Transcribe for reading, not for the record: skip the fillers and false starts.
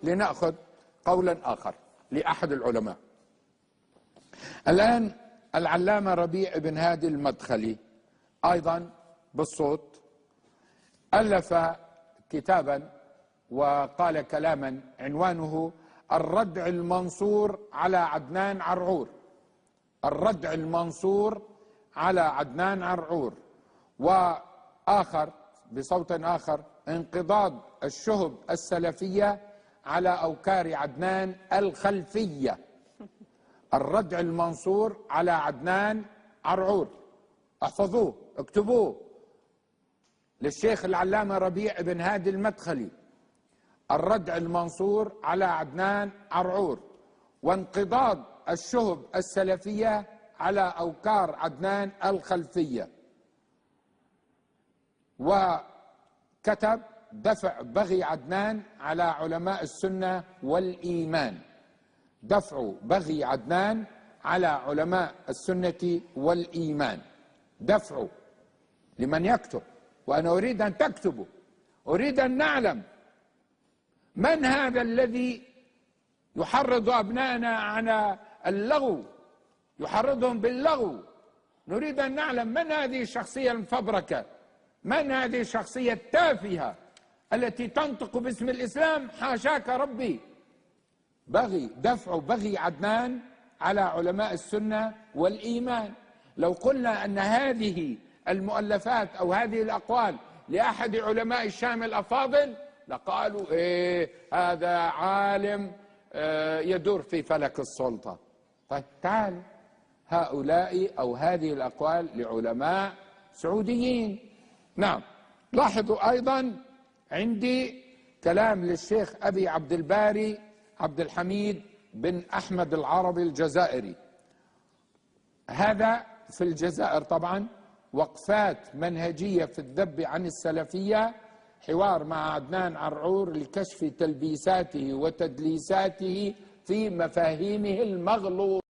لنأخذ قولا آخر لأحد العلماء. الآن العلامة ربيع بن هادي المدخلي أيضا بالصوت ألف كتابا وقال كلاما عنوانه الردع المنصور على عدنان عرعور. الردع المنصور على عدنان عرعور. وآخر بصوت آخر انقضاض الشهب السلفية على أوكار عدنان الخلفية. الردع المنصور على عدنان عرعور، احفظوه اكتبوه للشيخ العلامة ربيع بن هادي المدخلي. الردع المنصور على عدنان عرعور وانقضاض الشهب السلفية على أوكار عدنان الخلفية. وكتب دفع بغي عدنان على علماء السنة والإيمان. دفع بغي عدنان على علماء السنة والإيمان. دفع لمن يكتب، وأنا أريد أن تكتبوا، أريد أن نعلم من هذا الذي يحرض أبنائنا على اللغو، يحرضهم باللغو. نريد أن نعلم من هذه الشخصية المفبركة، من هذه الشخصية التافهة التي تنطق باسم الإسلام. حاشاك ربي. دفع بغي عدنان على علماء السنة والإيمان. لو قلنا أن هذه المؤلفات أو هذه الأقوال لأحد علماء الشام الأفاضل لقالوا هذا عالم يدور في فلك السلطة. طيب تعال، هؤلاء أو هذه الأقوال لعلماء سعوديين. نعم. لاحظوا أيضا عندي كلام للشيخ أبي عبد الباري عبد الحميد بن أحمد العربي الجزائري. هذا في الجزائر طبعا. وقفات منهجية في الذب عن السلفية، حوار مع عدنان عرعور لكشف تلبيساته وتدليساته في مفاهيمه المغلوطة.